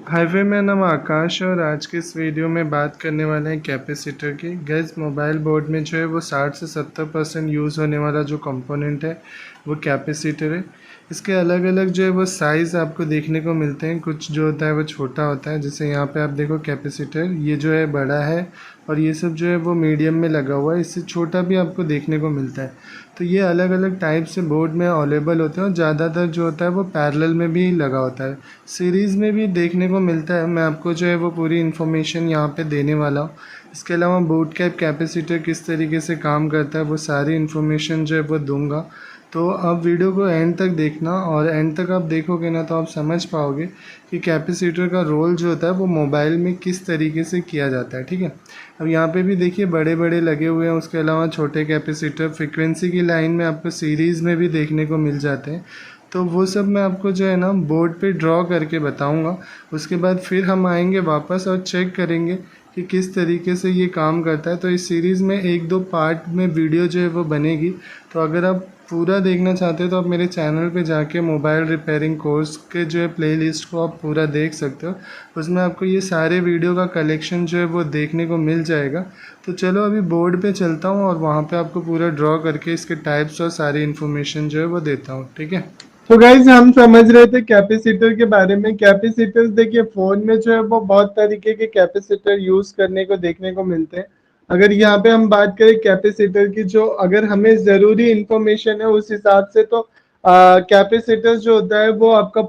Highway मेरा नाम आकाश है और आज के इस वीडियो में बात करने वाले हैं कैपेसिटर की। गैस मोबाइल बोर्ड में जो है वो 60 से 70% यूज़ होने वाला जो कंपोनेंट है वो कैपेसिटर है। इसके अलग अलग जो है वो साइज़ आपको देखने को मिलते हैं। कुछ जो होता है वो छोटा होता है, जैसे यहाँ पे आप देखो कैपेसिटर ये जो है बड़ा है और ये सब जो है वो मीडियम में लगा हुआ है। इससे छोटा भी आपको देखने को मिलता है। तो ये अलग अलग टाइप से बोर्ड में अवेलेबल होते हैं और ज़्यादातर जो होता है वो पैरेलल में भी लगा होता है, सीरीज़ में भी देखने को मिलता है। मैं आपको जो है वो पूरी इन्फॉर्मेशन यहाँ पे देने वाला हूँ। इसके अलावा बूट कैप कैपेसिटर किस तरीके से काम करता है वो सारी इन्फॉर्मेशन जो है वो दूंगा। तो आप वीडियो को एंड तक देखना और एंड तक आप देखोगे ना तो आप समझ पाओगे कि कैपेसिटर का रोल जो होता है वो मोबाइल में किस तरीके से किया जाता है। ठीक है, अब यहाँ पे भी देखिए बड़े बड़े लगे हुए हैं। उसके अलावा छोटे कैपेसिटर फ्रिक्वेंसी की लाइन में आपको सीरीज़ में भी देखने को मिल जाते हैं। तो वो सब मैं आपको जो है ना बोर्ड पे ड्रॉ करके बताऊंगा। उसके बाद फिर हम आएंगे वापस और चेक करेंगे कि किस तरीके से ये काम करता है। तो इस सीरीज़ में एक दो पार्ट में वीडियो जो है वो बनेगी। तो अगर आप पूरा देखना चाहते हो तो आप मेरे चैनल पे जाके मोबाइल रिपेयरिंग कोर्स के जो है प्लेलिस्ट को आप पूरा देख सकते हो। उसमें आपको ये सारे वीडियो का कलेक्शन जो है वो देखने को मिल जाएगा। तो चलो अभी बोर्ड पे चलता हूँ और वहाँ पे आपको पूरा ड्रॉ करके इसके टाइप्स और सारी इन्फॉर्मेशन जो है वो देता हूँ। ठीक है, तो गाइज हम समझ रहे थे कैपेसिटर के बारे में। कैपेसिटर्स देखिए फोन में जो है वो बहुत तरीके के कैपेसिटर यूज करने को देखने को मिलते हैं। अगर यहाँ पे हम बात करें कैपेसिटर की, जो अगर हमें जरूरी इंफॉर्मेशन है उस हिसाब से, तो कैपेसिटर जो होता है वो आपका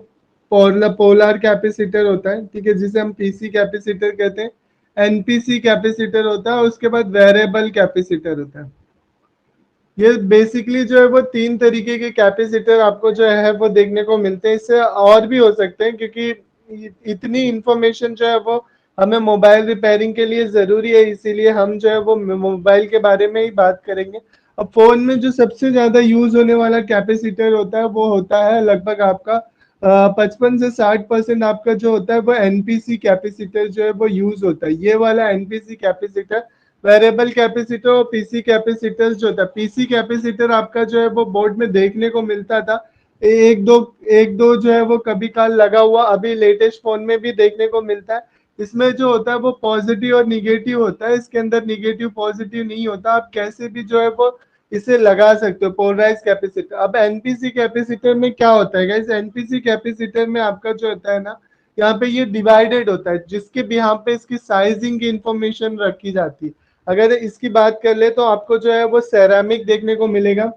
पोलर कैपेसिटर होता है। ठीक है, जिसे हम पीसी कैपेसिटर कहते हैं। एनपीसी कैपेसिटर होता है, उसके बाद वेरिएबल कैपेसिटर होता है। ये बेसिकली जो है वो तीन तरीके के कैपेसिटर आपको जो है वो देखने को मिलते हैं। इससे और भी हो सकते हैं, क्योंकि इतनी इंफॉर्मेशन जो है वो हमें मोबाइल रिपेयरिंग के लिए जरूरी है, इसीलिए हम जो है वो मोबाइल के बारे में ही बात करेंगे। अब फोन में जो सबसे ज्यादा यूज होने वाला कैपेसिटर होता है वो होता है लगभग आपका 55 से 60% आपका जो होता है वो एनपीसी कैपेसिटर जो है वो यूज होता है। ये वाला एनपीसी कैपेसिटर वेरिएबल कैपेसिटर और पीसी कैपेसिटर जो था, पीसी कैपेसिटर आपका जो है वो बोर्ड में देखने को मिलता था। एक दो जो है वो कभी काल लगा हुआ अभी लेटेस्ट फोन में भी देखने को मिलता है। इसमें जो होता है वो पॉजिटिव और निगेटिव होता है, इसके अंदर निगेटिव पॉजिटिव नहीं होता। आप कैसे भी जो है वो इसे लगा सकते हो, पोलराइज कैपेसिटर। अब एनपीसी कैपेसिटर में क्या होता है गाइस, एनपीसी कैपेसिटर में आपका जो होता है ना, यहाँ पे ये डिवाइडेड होता है, जिसके भी यहाँ पे इसकी साइजिंग की इंफॉर्मेशन रखी जाती है। अगर इसकी बात कर ले तो आपको जो है वो सेरामिक देखने को मिलेगा।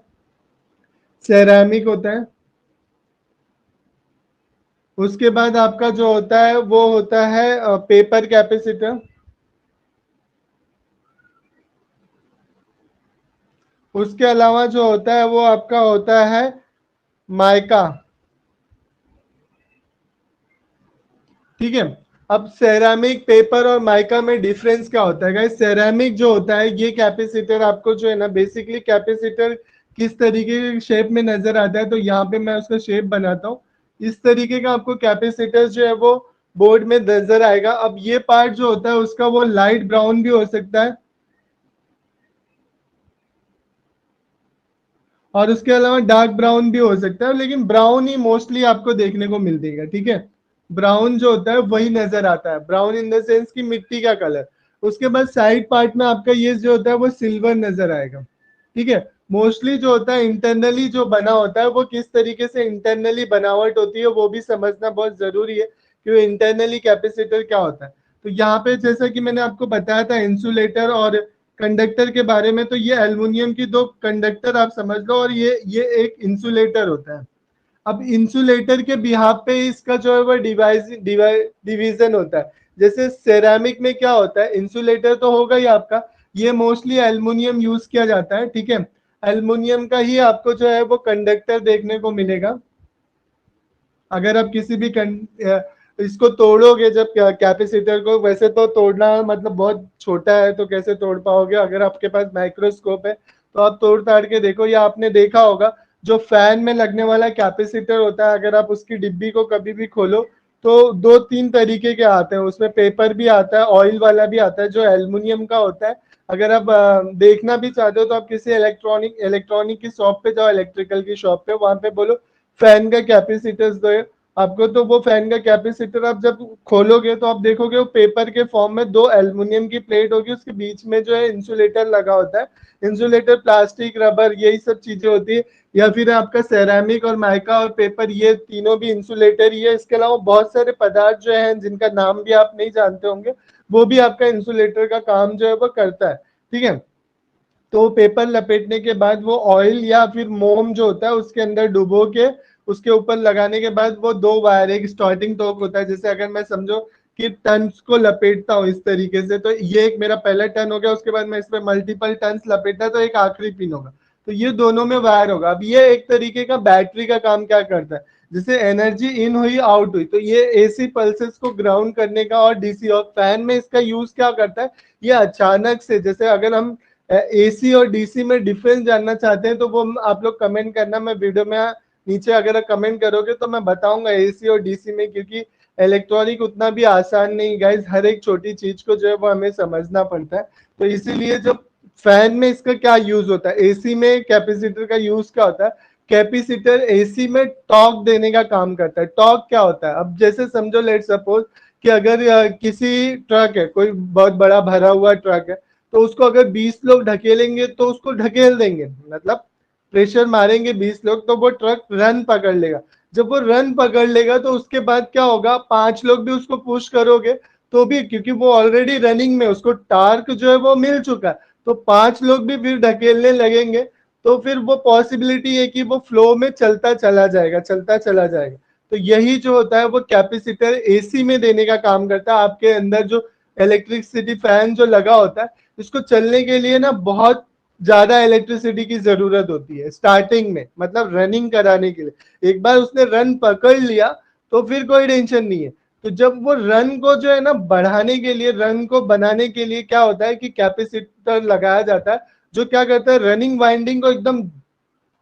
सेरामिक होता है। उसके बाद आपका जो होता है वो होता है पेपर कैपेसिटर। उसके अलावा जो होता है वो आपका होता है माइका। ठीक है, अब सेरामिक, पेपर और माइका में डिफरेंस क्या होता है गाइस। सेरामिक जो होता है ये कैपेसिटर आपको जो है ना, बेसिकली कैपेसिटर किस तरीके के शेप में नजर आता है, तो यहाँ पे मैं उसका शेप बनाता हूँ। इस तरीके का आपको कैपेसिटर जो है वो बोर्ड में नजर आएगा। अब ये पार्ट जो होता है उसका वो लाइट ब्राउन भी हो सकता है और उसके अलावा डार्क ब्राउन भी हो सकता है, लेकिन ब्राउन ही मोस्टली आपको देखने को मिल देगा। ठीक है, ब्राउन जो होता है वही नजर आता है, ब्राउन इन द सेंस की मिट्टी का कलर। उसके बाद साइड पार्ट में आपका ये जो होता है वो सिल्वर नजर आएगा। ठीक है, मोस्टली जो होता है इंटरनली जो बना होता है, वो किस तरीके से इंटरनली बनावट होती है वो भी समझना बहुत जरूरी है कि इंटरनली कैपेसिटर क्या होता है। तो यहाँ पे जैसा कि मैंने आपको बताया था इंसुलेटर और कंडक्टर के बारे में, तो ये एल्युमिनियम की दो कंडक्टर आप समझ लो और ये एक इंसुलेटर होता है। अब इंसुलेटर के बिहाफ पे इसका जो है वो डिवीजन होता है। जैसे सेरामिक में क्या होता है, इंसुलेटर तो होगा ही आपका, ये मोस्टली एल्युमिनियम यूज किया जाता है। ठीक है, एल्युमिनियम का ही आपको जो है वो कंडक्टर देखने को मिलेगा। अगर आप किसी भी इसको तोड़ोगे जब कैपेसिटर को, वैसे तो तोड़ना मतलब बहुत छोटा है तो कैसे तोड़ पाओगे, अगर आपके पास माइक्रोस्कोप है तो आप तोड़ ताड़ के देखो। या आपने देखा होगा जो फैन में लगने वाला कैपेसिटर होता है, अगर आप उसकी डिब्बी को कभी भी खोलो तो दो तीन तरीके के आते हैं, उसमें पेपर भी आता है, ऑयल वाला भी आता है जो एल्युमिनियम का होता है। अगर आप देखना भी चाहते हो तो आप किसी इलेक्ट्रॉनिक इलेक्ट्रॉनिक की शॉप पे जाओ, इलेक्ट्रिकल की शॉप पे, वहां पे बोलो फैन का कैपेसिटर्स दो, आपको तो वो फैन का कैपेसिटर आप जब खोलोगे तो आप देखोगे वो पेपर के फॉर्म में दो एल्युमिनियम की प्लेट होगी, उसके बीच में जो है इंसुलेटर लगा होता है। इंसुलेटर प्लास्टिक रबर यही सब चीजें होती है, या फिर आपका सेरामिक और माइका और पेपर, ये तीनों भी इंसुलेटर ही है। इसके अलावा बहुत सारे पदार्थ जो हैं जिनका नाम भी आप नहीं जानते होंगे, वो भी आपका इंसुलेटर का काम जो है वो करता है। ठीक है, तो पेपर लपेटने के बाद वो ऑयल या फिर मोम जो होता है उसके अंदर डुबो के उसके ऊपर लगाने के बाद वो दो वायर, एक स्टार्टिंग टोक होता है, जैसे अगर मैं समझो कि टन्स को लपेटता हूँ इस तरीके से, तो ये एक मेरा पहला टर्न हो गया, उसके बाद मैं इसमें मल्टीपल टन्स लपेटा तो एक आखिरी पिन होगा, तो ये दोनों में वायर होगा। अब ये एक तरीके का बैटरी का काम क्या करता है, जैसे एनर्जी इन हुई आउट हुई तो ये एसी पल्सेस को ग्राउंड करने का, और डीसी और फैन में इसका यूज क्या करता है, ये अचानक से, जैसे अगर हम एसी और डीसी में डिफरेंस जानना चाहते हैं तो वो आप लोग कमेंट करना, मैं वीडियो में नीचे अगर कमेंट करोगे तो मैं बताऊंगा एसी और डीसी में, क्योंकि इलेक्ट्रॉनिक उतना भी आसान नहीं गाइज, हर एक छोटी चीज को जो है वो हमें समझना पड़ता है। तो इसीलिए जब फैन में इसका क्या यूज होता है, एसी में कैपेसिटर का यूज क्या होता है, कैपेसिटर एसी में टॉर्क देने का काम करता है। टॉर्क क्या होता है, अब जैसे समझो लेट सपोज कि अगर किसी ट्रक है, कोई बहुत बड़ा भरा हुआ ट्रक है, तो उसको अगर 20 लोग ढकेलेंगे तो उसको ढकेल देंगे, मतलब प्रेशर मारेंगे 20 लोग तो वो ट्रक रन पकड़ लेगा। जब वो रन पकड़ लेगा तो उसके बाद क्या होगा, 5 लोग भी उसको पुश करोगे तो भी, क्योंकि वो ऑलरेडी रनिंग में, उसको टार्क जो है वो मिल चुका है, तो 5 लोग भी फिर ढकेलने लगेंगे, तो फिर वो पॉसिबिलिटी है कि वो फ्लो में चलता चला जाएगा, चलता चला जाएगा। तो यही जो होता है वो कैपेसिटर एसी में देने का काम करता है। आपके अंदर जो इलेक्ट्रिसिटी फैन जो लगा होता है, इसको चलने के लिए ना बहुत ज्यादा इलेक्ट्रिसिटी की जरूरत होती है स्टार्टिंग में, मतलब रनिंग कराने के लिए। एक बार उसने रन पकड़ लिया तो फिर कोई टेंशन नहीं है। तो जब वो रन को जो है ना बढ़ाने के लिए, रन को बनाने के लिए क्या होता है कि कैपेसिटर लगाया जाता है, जो क्या करता है, रनिंग वाइंडिंग को एकदम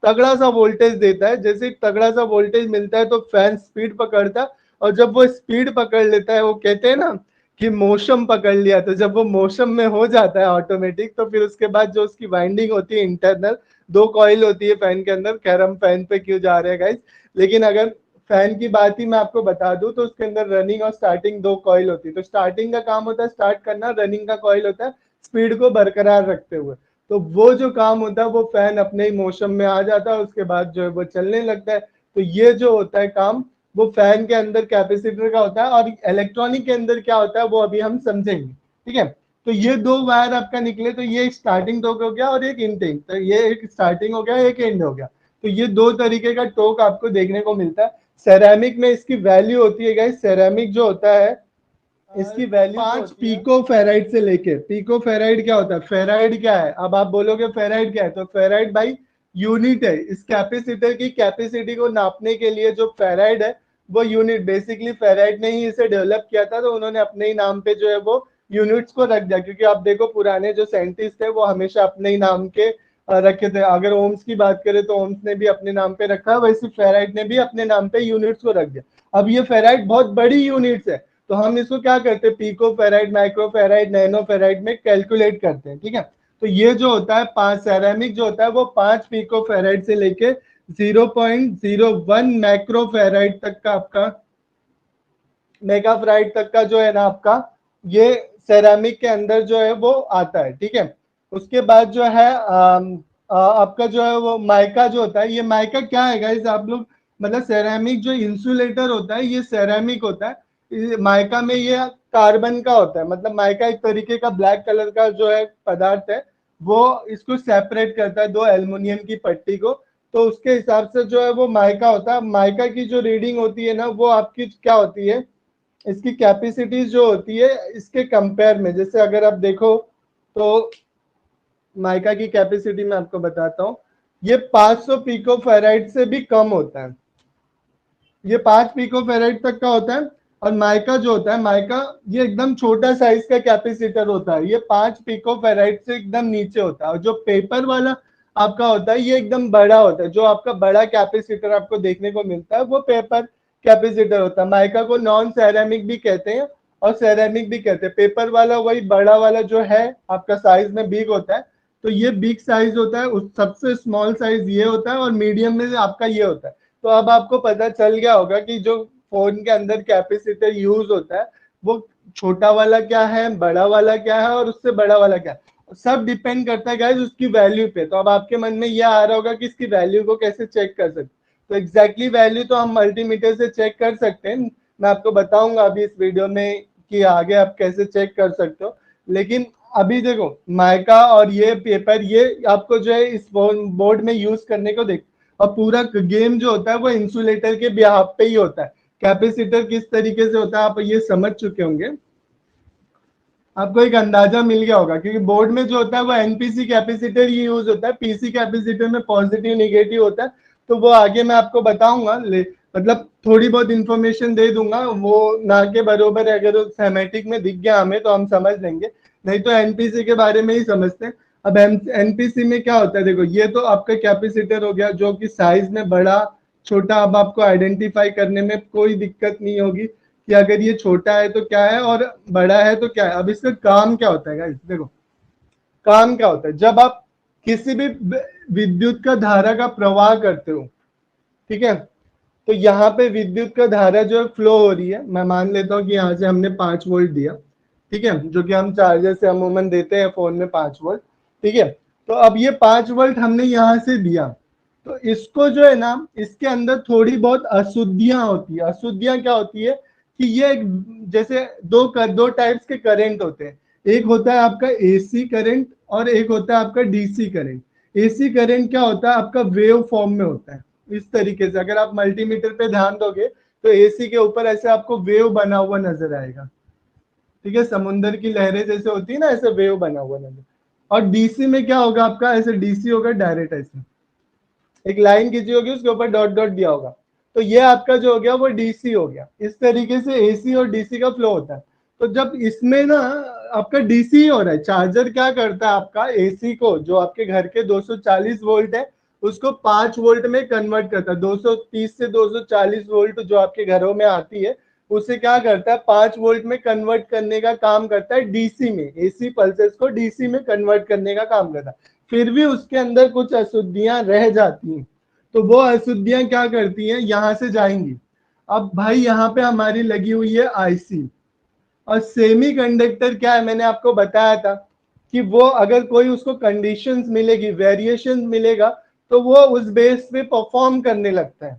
तगड़ा सा वोल्टेज देता है। जैसे ही तगड़ा सा वोल्टेज मिलता है तो फैन स्पीड पकड़ता है, और जब वो स्पीड पकड़ लेता है, वो कहते हैं ना कि मौसम पकड़ लिया, तो जब वो मौसम में हो जाता है ऑटोमेटिक, तो फिर उसके बाद जो उसकी वाइंडिंग होती है इंटरनल, दो कॉइल होती है फैन के अंदर। खैर हम फैन पे क्यों जा रहे हैं गाइस, लेकिन अगर फैन की बात ही मैं आपको बता दूं तो उसके अंदर रनिंग और स्टार्टिंग दो कॉइल होती है। तो स्टार्टिंग का काम होता है स्टार्ट करना, रनिंग का कॉइल होता है स्पीड को बरकरार रखते हुए। तो वो जो काम होता है वो फैन अपने ही मोशन में आ जाता है, उसके बाद जो है वो चलने लगता है। तो ये जो होता है काम, वो फैन के अंदर कैपेसिटर का होता है, और इलेक्ट्रॉनिक के अंदर क्या होता है वो अभी हम समझेंगे। ठीक है, तो ये दो वायर आपका निकले, तो ये एक स्टार्टिंग टोक हो गया और एक इंटेक, तो ये एक स्टार्टिंग हो गया एक एंड हो गया। तो ये दो तरीके का टोक आपको देखने को मिलता है। सेरामिक में इसकी वैल्यू होती है गाइस, सेरामिक जो होता है इसकी वैल्यू 5 पीको फेराइड से लेके, पीको फेराइड क्या होता है, फेराइड क्या है, अब आप बोलोगे फेराइड क्या है, तो फेराइड भाई यूनिट है। इस कैपेसिटर की कैपेसिटी को नापने के लिए जो फेराइड है वो यूनिट, बेसिकली फेराइड ने ही इसे डेवलप किया था, तो उन्होंने अपने ही नाम पे जो है वो यूनिट्स को रख दिया। क्योंकि आप देखो पुराने जो साइंटिस्ट थे वो हमेशा अपने ही नाम के रखे थे। अगर ओम्स की बात करें तो ओम्स ने भी अपने नाम पे रखा, वैसे फेराइड ने भी अपने नाम पे यूनिट्स को रख दिया। अब ये फेराइड बहुत बड़ी यूनिट्स है, तो हम इसको क्या करते हैं, pico farad, micro farad, nano farad में कैलकुलेट करते हैं। ठीक है, तो ये जो होता है 5 सेरामिक जो होता है वो 5 पीको फेराइड से लेके 0.01 माइक्रो फेराइड तक का आपका, मेगा फेराइड तक का जो है ना आपका, ये सेरामिक के अंदर जो है वो आता है। ठीक है, उसके बाद जो है आपका जो है वो माइका जो होता है, ये माइका क्या है गाइस, आप लोग मतलब सेरामिक जो इंसुलेटर होता है ये सेरामिक होता है, माइका में ये कार्बन का होता है। मतलब माइका एक तरीके का ब्लैक कलर का जो है पदार्थ है, वो इसको सेपरेट करता है दो एल्युमिनियम की पट्टी को, तो उसके हिसाब से जो है वो माइका होता है। माइका की जो रीडिंग होती है ना वो आपकी क्या होती है, इसकी कैपेसिटी जो होती है इसके कंपेयर में, जैसे अगर आप देखो तो माइका की कैपेसिटी मैं आपको बताता हूँ, ये 500 पिको फेराइड से भी कम होता है, ये 5 पिको फेराइड तक का होता है। और माइका जो होता है, माइका ये एकदम छोटा साइज का कैपेसिटर होता है, ये 5 पिको फेराइड से एकदम नीचे होता है। और जो पेपर वाला आपका होता है ये एकदम बड़ा होता है, जो आपका बड़ा कैपेसिटर आपको देखने को मिलता है वो पेपर कैपेसिटर होता है। माइका को नॉन सेरामिक भी कहते हैं और सेरामिक भी कहते हैं। पेपर वाला वही बड़ा वाला जो है आपका साइज में बिग होता है, तो ये बिग साइज होता है, उस सबसे स्मॉल साइज ये होता है, और मीडियम में आपका ये होता है। तो अब आपको पता चल गया होगा कि जो फोन के अंदर कैपेसिटर यूज होता है वो छोटा वाला क्या है, बड़ा वाला क्या है और उससे बड़ा वाला क्या है, सब डिपेंड करता है गाइस उसकी वैल्यू पे। तो अब आपके मन में यह आ रहा होगा कि इसकी वैल्यू को कैसे चेक कर सकते, तो एग्जैक्टली वैल्यू तो हम मल्टीमीटर से चेक कर सकते हैं, मैं आपको बताऊंगा अभी इस वीडियो में कि आगे आप कैसे चेक कर सकते हो। लेकिन अभी देखो माइका और ये पेपर ये आपको जो है इस बोर्ड में यूज करने को देख, और पूरा गेम जो होता है वो इंसुलेटर के बिहाफ पे ही होता है। कैपेसिटर किस तरीके से होता है आप ये समझ चुके होंगे, आपको एक अंदाजा मिल गया होगा, क्योंकि बोर्ड में जो होता है वो एनपीसी कैपेसिटर ही यूज होता है, पीसी कैपेसिटर में पॉजिटिव निगेटिव होता है। तो वो आगे मैं आपको बताऊंगा, मतलब थोड़ी बहुत इंफॉर्मेशन दे दूंगा, वो ना के बरोबर है, अगर सेमेटिक में दिख गया हमें तो हम समझ लेंगे, नहीं तो एनपीसी के बारे में ही समझते हैं। अब एनपीसी में क्या होता है, देखो ये तो आपका कैपेसिटर हो गया जो कि साइज में बड़ा छोटा, अब आपको आइडेंटिफाई करने में कोई दिक्कत नहीं होगी कि अगर ये छोटा है तो क्या है और बड़ा है तो क्या है। अब इसका काम क्या होता है गाइस, देखो काम क्या होता है, जब आप किसी भी विद्युत का धारा का प्रवाह करते हो, ठीक है, तो यहाँ पे विद्युत का धारा जो फ्लो हो रही है, मैं मान लेता हूँ कि यहाँ से हमने 5 वोल्ट दिया, ठीक है, जो कि हम चार्जर से अमूमन देते हैं फोन में 5 वोल्ट, ठीक है। तो अब ये 5 वोल्ट हमने यहाँ से दिया, तो इसको जो है ना इसके अंदर थोड़ी बहुत अशुद्धियां होती है। अशुद्धियां क्या होती है कि ये जैसे दो टाइप्स के करंट होते हैं, एक होता है आपका एसी करंट और एक होता है आपका डीसी करंट। एसी करंट क्या होता है आपका वेव फॉर्म में होता है, इस तरीके से अगर आप मल्टीमीटर पे ध्यान दोगे तो एसी के ऊपर ऐसे आपको वेव बना हुआ नजर आएगा, ठीक है, समुद्र की लहरें जैसे होती है ना ऐसे वेव बना हुआ नजर। और डीसी में क्या होगा आपका, ऐसे डीसी होगा डायरेक्ट, ऐसे एक लाइन खींची होगी उसके ऊपर डॉट डॉट दिया होगा, तो ये आपका जो हो गया वो डीसी हो गया। इस तरीके से एसी और डीसी का फ्लो होता है। तो जब इसमें ना आपका डीसी हो रहा है, चार्जर क्या करता है आपका एसी को जो आपके घर के 240 वोल्ट है उसको 5 वोल्ट में कन्वर्ट करता है। 230 से 240 वोल्ट जो आपके घरों में आती है उसे क्या करता है 5 वोल्ट में कन्वर्ट करने का काम करता है डीसी में, एसी पल्सेस को डीसी में कन्वर्ट करने का काम करता है। फिर भी उसके अंदर कुछ अशुद्धियां रह जाती हैं, तो वो अशुद्धियां क्या करती हैं यहाँ से जाएंगी। अब भाई यहाँ पे हमारी लगी हुई है आईसी, और सेमी कंडक्टर क्या है मैंने आपको बताया था कि वो अगर कोई उसको कंडीशंस मिलेगी, वेरिएशन मिलेगा, तो वो उस बेस पे परफॉर्म करने लगता है।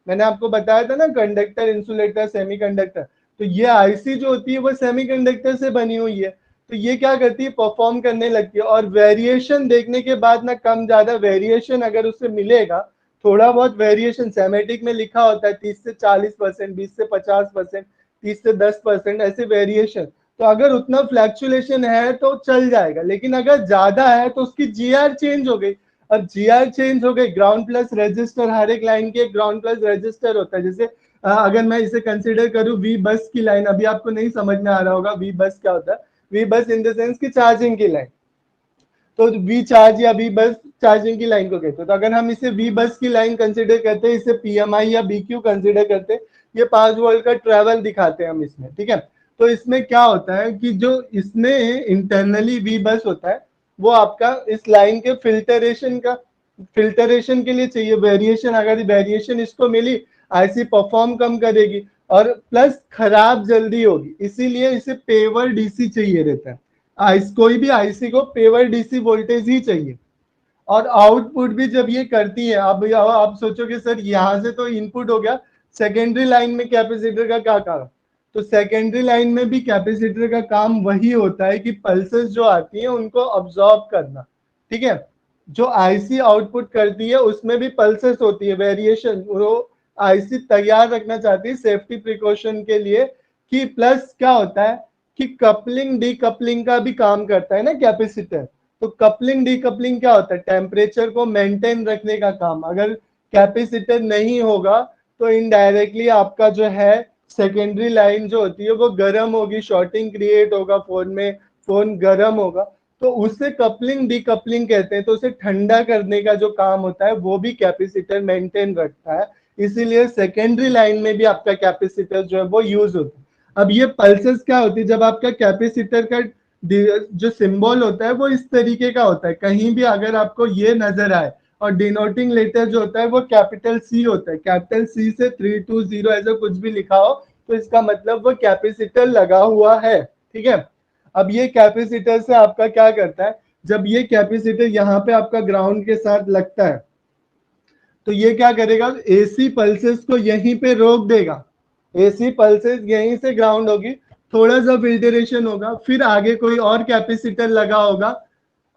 मैंने आपको बताया था ना कंडक्टर इंसुलेटर सेमी कंडक्टर, तो ये आईसी जो होती है वो सेमी कंडक्टर से बनी हुई है। तो ये क्या करती है परफॉर्म करने लगती है, और वेरिएशन देखने के बाद ना कम ज्यादा वेरिएशन अगर उससे मिलेगा, थोड़ा बहुत वेरिएशन सेमेटिक में लिखा होता है 30 से 40%, 20 से 50%, 30 से 10% ऐसे वेरिएशन, तो अगर उतना फ्लैक्चुलेशन है तो चल जाएगा। लेकिन अगर ज्यादा है तो उसकी जीआर चेंज हो गई। अब जीआर चेंज हो गई, ग्राउंड प्लस रजिस्टर, हर एक लाइन के ग्राउंड प्लस रजिस्टर होता है। जैसे अगर मैं इसे कंसिडर करूं वी बस की लाइन, अभी आपको नहीं समझ में आ रहा होगा वी बस क्या होता है, वी बस इन द सेंस की चार्जिंग की लाइन, तो वी चार्ज या वी बस चार्जिंग की लाइन को कहते हैं। तो अगर हम इसे वी बस की लाइन कंसिडर करते हैं, इसे पीएमआई या बीक्यू कंसिडर करते हैं, ये 5 वोल्ट का ट्रेवल दिखाते हैं हम इसमें, ठीक है। तो इसमें क्या होता है कि जो इसमें इंटरनली वी बस होता है वो आपका इस लाइन के फिल्टरेशन के लिए चाहिए वेरिएशन, अगर वेरिएशन इसको मिली आईसी परफॉर्म कम करेगी और प्लस खराब जल्दी होगी, इसीलिए इसे पेवर डीसी चाहिए रहता है। कोई भी आईसी को पेवर डीसी वोल्टेज ही चाहिए। और आउटपुट भी जब ये करती है, अब आप सोचोगे सर यहाँ से तो इनपुट हो गया, सेकेंडरी लाइन में कैपेसिटर का क्या काम, तो सेकेंडरी लाइन में भी कैपेसिटर का काम वही होता है कि पल्सेस जो आती हैं उनको अब्सॉर्ब करना, ठीक है। जो आईसी आउटपुट करती है उसमें भी पल्सेस होती है, वेरिएशन, वो आईसी तैयार रखना चाहती है सेफ्टी प्रिकॉशन के लिए कि प्लस क्या होता है कि कपलिंग डीकपलिंग का भी काम करता है ना कैपेसिटर। तो कपलिंग डीकपलिंग क्या होता है, टेम्परेचर को मेंटेन रखने का काम। अगर कैपेसिटर नहीं होगा तो इनडायरेक्टली आपका जो है सेकेंडरी लाइन जो होती है वो गर्म होगी, शॉर्टिंग क्रिएट होगा फोन में, फोन गर्म होगा, तो उससे कपलिंग डीकपलिंग कहते हैं। तो उसे ठंडा करने का जो काम होता है वो भी कैपेसिटर मेंटेन रखता है, इसीलिए सेकेंडरी लाइन में भी आपका कैपेसिटर जो है वो यूज होता है। अब ये पल्सेस क्या होती है, जब आपका कैपेसिटर का जो सिंबल होता है वो इस तरीके का होता है, कहीं भी अगर आपको ये नजर आए और डिनोटिंग लेटर जो होता है वो कैपिटल सी होता है। कैपिटल सी से 320 ऐसा कुछ भी लिखा हो तो इसका मतलब वो कैपेसिटर लगा हुआ है। ठीक है, अब ये कैपेसिटर से आपका क्या करता है, जब ये कैपेसिटर यहाँ पे आपका ग्राउंड के साथ लगता है तो ये क्या करेगा, एसी पल्सेस को यहीं पे रोक देगा। एसी पल्सेस यहीं से ग्राउंड होगी, थोड़ा सा फिल्टरेशन होगा, फिर आगे कोई और कैपेसिटर लगा होगा।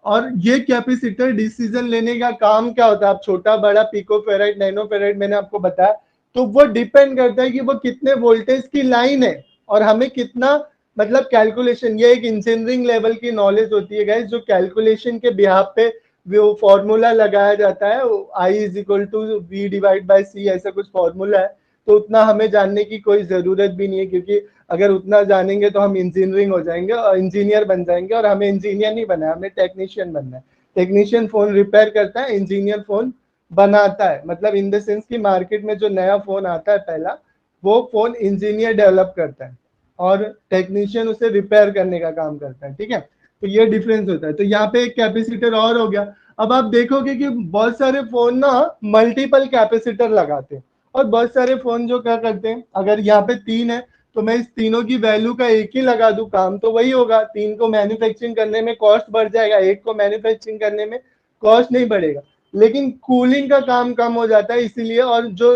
और ये कैपेसिटर डिसीजन लेने का काम क्या होता है, आप छोटा बड़ा पिको फेराइड नैनो फेराइड मैंने आपको बताया, तो वो डिपेंड करता है कि वो कितने वोल्टेज की लाइन है और हमें कितना मतलब कैलकुलेशन, ये एक इंजीनियरिंग लेवल की नॉलेज होती है गाइस, जो कैलकुलेशन के बिहाफ पे वो फॉर्मूला लगाया जाता है, I is equal to V divide by C, ऐसा कुछ फॉर्मूला है। तो उतना हमें जानने की कोई जरूरत भी नहीं है, क्योंकि अगर उतना जानेंगे तो हम इंजीनियरिंग हो जाएंगे और इंजीनियर बन जाएंगे, और हमें इंजीनियर नहीं बनना है, हमें टेक्नीशियन बनना है। टेक्नीशियन फोन रिपेयर करता है, इंजीनियर फोन बनाता है, मतलब इन द सेंस कि मार्केट में जो नया फोन आता है पहला, वो फोन इंजीनियर डेवलप करता है और टेक्नीशियन उसे रिपेयर करने का काम करता है। ठीक है, तो ये डिफरेंस होता है। तो यहाँ पे एक कैपेसिटर और हो गया। अब आप देखोगे कि बहुत सारे फोन ना मल्टीपल कैपेसिटर लगाते हैं, और बहुत सारे फोन जो क्या करते हैं, अगर यहाँ पे 3 है तो मैं इस तीनों की वैल्यू का एक ही लगा दूं, काम तो वही होगा। 3 को मैन्युफैक्चरिंग करने में कॉस्ट बढ़ जाएगा, एक को मैन्युफैक्चरिंग करने में कॉस्ट नहीं बढ़ेगा, लेकिन कूलिंग का काम कम हो जाता है इसीलिए। और जो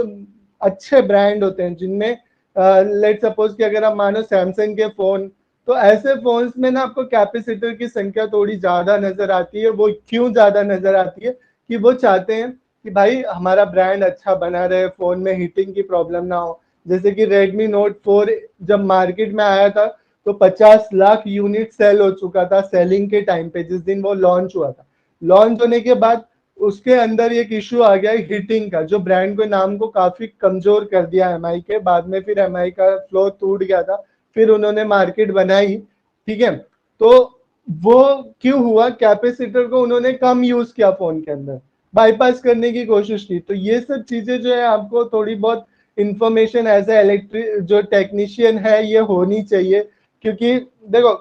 अच्छे ब्रांड होते हैं जिनमें लेट सपोज कि अगर आप मानो सैमसंग के फोन, तो ऐसे फोन्स में ना आपको कैपेसिटर की संख्या थोड़ी ज्यादा नजर आती है। वो क्यों ज्यादा नजर आती है, कि वो चाहते हैं कि भाई हमारा ब्रांड अच्छा बना रहे, फोन में हीटिंग की प्रॉब्लम ना हो। जैसे कि Redmi Note 4 जब मार्केट में आया था तो 50 लाख यूनिट सेल हो चुका था सेलिंग के टाइम पे, जिस दिन वो लॉन्च हुआ था। लॉन्च होने के बाद उसके अंदर एक इश्यू आ गया हीटिंग का, जो ब्रांड को नाम को काफी कमजोर कर दिया एमआई के। बाद में फिर एमआई का फ्लो टूट गया था, फिर उन्होंने मार्केट बनाई। ठीक है, तो वो क्यों हुआ, कैपेसिटर को उन्होंने कम यूज किया फोन के अंदर, बाईपास करने की कोशिश की। तो ये सब चीजें जो है आपको थोड़ी बहुत इंफॉर्मेशन एज ए इलेक्ट्रिक जो टेक्नीशियन है ये होनी चाहिए। क्योंकि देखो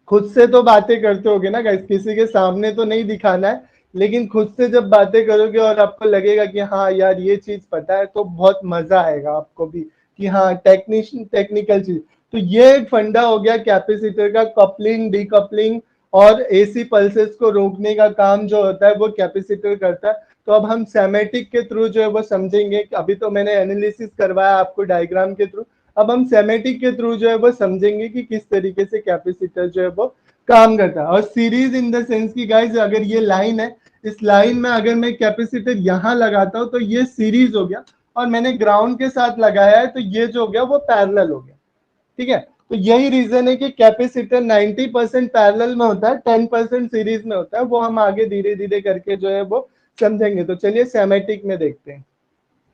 खुद से तो बातें करते होगे ना गाइस, किसी के सामने तो नहीं दिखाना है, लेकिन खुद से जब बातें करोगे और आपको लगेगा कि हाँ यार ये चीज पता है, तो बहुत मजा आएगा आपको भी कि हाँ टेक्नीशियन टेक्निकल चीज। तो ये एक फंडा हो गया कैपेसिटर का, कपलिंग डीकपलिंग और एसी पल्सेस को रोकने का काम जो होता है वो कैपेसिटर करता है। तो अब हम सेमेटिक के थ्रू जो है वो समझेंगे, अभी तो मैंने एनालिसिस करवाया आपको डायग्राम के थ्रू, अब हम सेमेटिक के थ्रू जो है वो समझेंगे कि किस तरीके से कैपेसिटर जो है वो काम करता है। और सीरीज इन द सेंस की गाइस, अगर ये लाइन है, इस लाइन में अगर मैं कैपेसिटर यहाँ लगाता हूँ तो ये सीरीज हो गया, और मैंने ग्राउंड के साथ लगाया है तो ये जो हो गया वो पैरेलल हो गया। ठीक है, तो यही रीजन है कि कैपेसिटर 90% पैरेलल में होता है, 10% सीरीज में होता है। वो हम आगे धीरे धीरे करके जो है वो समझेंगे। तो चलिए सेमेटिक में देखते हैं।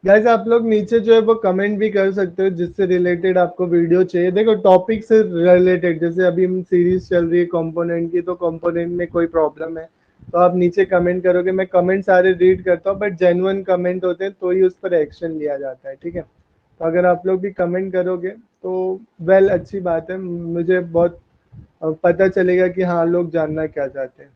गाइस आप लोग नीचे जो है वो कमेंट भी कर सकते हो जिससे रिलेटेड आपको वीडियो चाहिए। देखो टॉपिक से रिलेटेड, जैसे अभी हम सीरीज चल रही है कंपोनेंट की, तो कंपोनेंट में कोई प्रॉब्लम है तो आप नीचे कमेंट करोगे, मैं कमेंट सारे रीड करता हूँ, बट जेन्युइन कमेंट होते हैं तो ही उस पर एक्शन लिया जाता है। ठीक है, तो अगर आप लोग भी कमेंट करोगे तो वेल अच्छी बात है, मुझे बहुत पता चलेगा कि हाँ लोग जानना क्या चाहते हैं।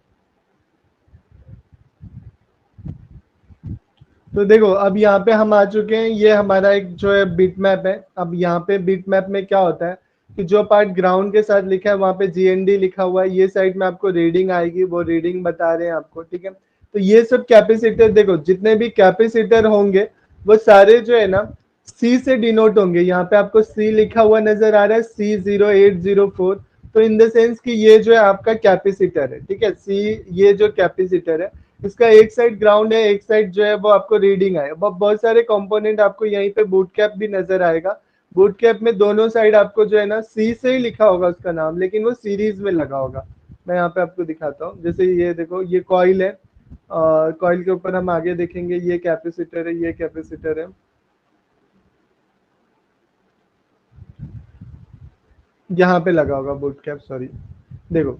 तो देखो अब यहाँ पे हम आ चुके हैं, ये हमारा एक जो है बिट मैप है। अब यहाँ पे बिट मैप में क्या होता है कि जो पार्ट ग्राउंड के साथ लिखा है वहां पे जीएनडी लिखा हुआ है, ये साइड में आपको रीडिंग आएगी, वो रीडिंग बता रहे हैं आपको। ठीक है, तो ये सब कैपेसिटर, देखो जितने भी कैपेसिटर होंगे वो सारे जो है ना सी से डिनोट होंगे। यहाँ पे आपको सी लिखा हुआ नजर आ रहा है, C0804। तो इन द सेंस कि ये जो है आपका कैपेसिटर है। ठीक है, सी ये जो कैपेसिटर है इसका एक साइड ग्राउंड है, एक साइड जो है वो आपको रीडिंग है। बहुत सारे कंपोनेंट आपको यहीं पे बूट कैप भी नजर आएगा। बूट कैप में दोनों साइड आपको जो है ना सी से ही लिखा होगा उसका नाम, लेकिन वो सीरीज में लगा होगा। मैं यहाँ पे आपको दिखाता हूँ, जैसे ये देखो ये कॉइल है, कॉइल के ऊपर हम आगे देखेंगे ये कैपेसिटर है, ये कैपेसिटर है, यहाँ पे लगा होगा बूट कैप, सॉरी। देखो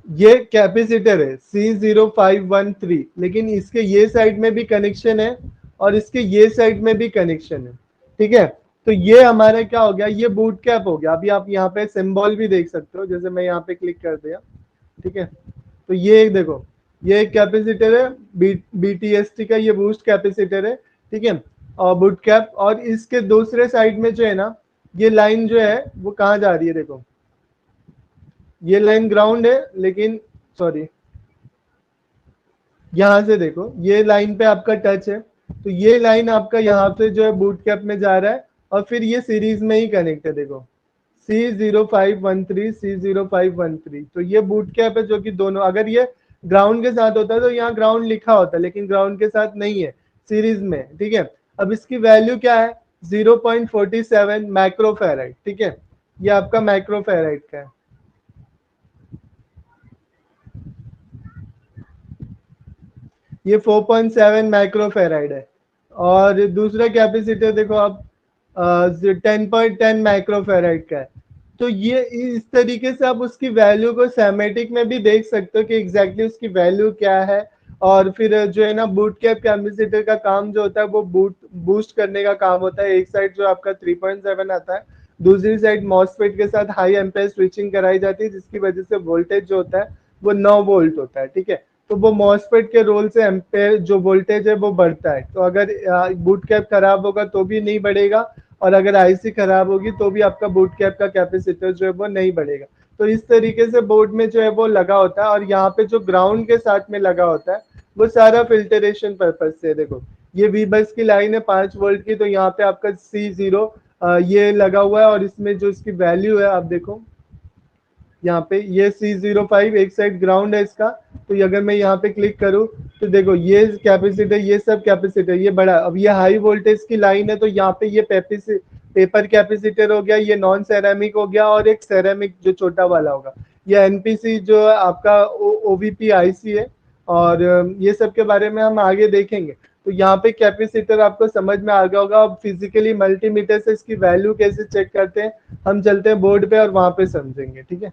ये कैपेसिटर है C0513, लेकिन इसके ये साइड में भी कनेक्शन है और इसके ये साइड में भी कनेक्शन है। ठीक है, तो ये हमारा क्या हो गया, ये बूट कैप हो गया। अभी आप यहाँ पे सिंबल भी देख सकते हो, जैसे मैं यहाँ पे क्लिक कर दिया। ठीक है, तो ये देखो ये एक कैपेसिटर है BTST का, ये बूस्ट कैपेसिटर है, ठीक है, और बूट कैप। और इसके दूसरे साइड में जो है ना, ये लाइन जो है वो कहाँ जा रही है, देखो ये लाइन ग्राउंड है, लेकिन सॉरी यहाँ से देखो ये लाइन पे आपका टच है, तो ये लाइन आपका यहाँ पे जो है बूट कैप में जा रहा है, और फिर ये सीरीज में ही कनेक्ट है, देखो C0513 C0513, तो ये बूट कैप है, जो कि दोनों, अगर ये ग्राउंड के साथ होता है तो यहाँ ग्राउंड लिखा होता है, लेकिन ग्राउंड के साथ नहीं है, सीरीज में, ठीक है। अब इसकी वैल्यू क्या है, 0.47 माइक्रोफेराइड, ठीक है, ये आपका माइक्रोफेराइड का है। ये 4.7 माइक्रोफेराइड है। और दूसरा कैपेसिटर देखो आप 10.10 माइक्रोफेराइड का है। तो ये इस तरीके से आप उसकी वैल्यू को सैमेटिक में भी देख सकते हो कि एग्जैक्टली उसकी वैल्यू क्या है। और फिर जो है ना, बूट कैप कैपेसिटर का काम जो होता है वो बूस्ट करने का काम होता है। एक साइड जो आपका 3.7 आता है, दूसरी साइड मॉसफेट के साथ हाई एम्पेयर स्विचिंग कराई जाती है, जिसकी वजह से वोल्टेज जो होता है वो 9 वोल्ट होता है, ठीक है। तो वो मॉसफेट के रोल से एम्पेयर जो वोल्टेज है वो बढ़ता है। तो अगर बूट कैप खराब होगा तो भी नहीं बढ़ेगा, और अगर आईसी खराब होगी तो भी आपका बूट कैप का कैपेसिटर जो है वो नहीं बढ़ेगा। तो इस तरीके से बोर्ड में जो है वो लगा होता है। और यहाँ पे जो ग्राउंड के साथ में लगा होता है वो सारा फिल्टरेशन पर्पज से, देखो ये वी बस की लाइन है 5 वोल्ट की, तो यहाँ पे आपका C0 ये लगा हुआ है, और इसमें जो इसकी वैल्यू है आप देखो यहाँ पे, ये C05 एक साइड ग्राउंड है इसका। तो अगर मैं यहाँ पे क्लिक करूँ तो देखो ये कैपेसिटर, ये सब कैपेसिटर, ये बड़ा, अब ये हाई वोल्टेज की लाइन है, तो यहाँ पे ये पेपर कैपेसिटर हो गया, ये नॉन सेरामिक हो गया, और एक सेरामिक जो छोटा वाला होगा, ये एनपीसी जो आपका ओवीपी आईसी है। और ये सब के बारे में हम आगे देखेंगे। तो यहाँ पे कैपेसिटर आपको समझ में आ गया होगा। अब फिजिकली मल्टीमीटर से इसकी वैल्यू कैसे चेक करते हैं, हम चलते हैं बोर्ड पे और वहां पे समझेंगे, ठीक है।